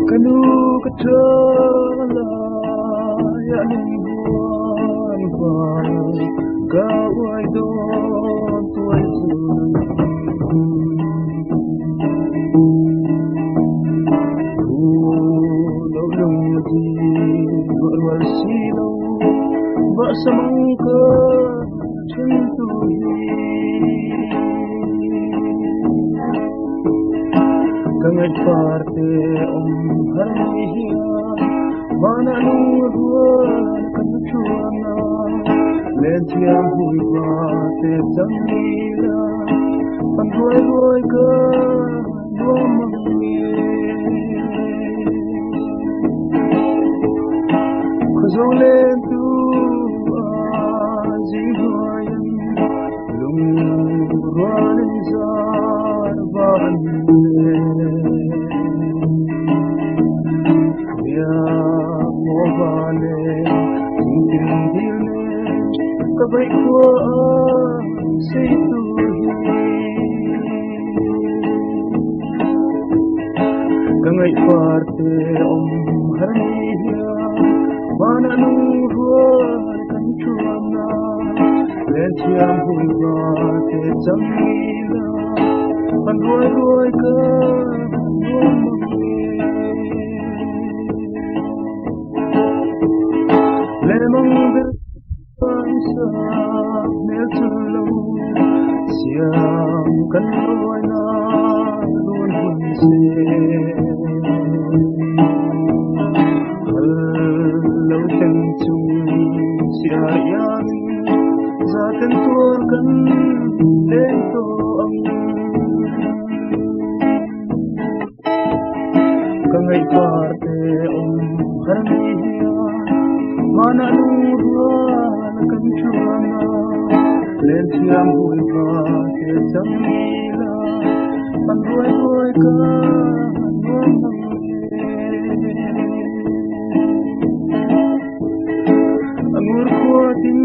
Kanu katala ya ni vuan vuan gawai don tuai sun lo long di warwar silo ba samang ka chuntuhi kangai parte harmiya mana nuruan kanuchuana lentia huiwa te jamila pandoi roi ka nomangye khuzolen tu azihoyan lung ruan zar ban kabay ko sa ituhi kangay parte harmiya mana nuruan kanchuana lensiang huiwa te jamila panroi ka nomangye lemang sa neltulo siyang kanloy na luan hunse halaw tentung siyayang zaten tuakan lento ang kangay parte harmiya mana nuruan kanchuana lensiang huiwa te jamila panroi ka nomangye angur ko tin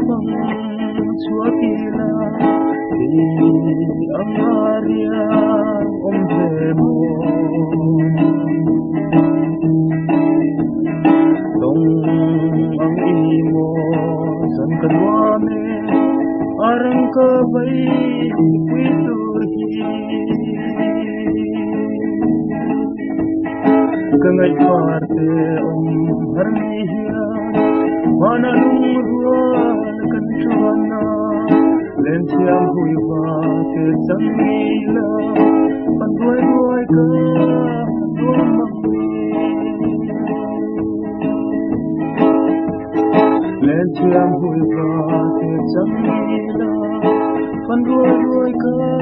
pang suakila di angaria ombemo ang imo san kanwame arang kabay iputurhi kangay parte harmiya mana nuruan kanchuana lensiang huiwa te jamila pandoi ka nomangye lensiang huiwa te jamila pandoi ka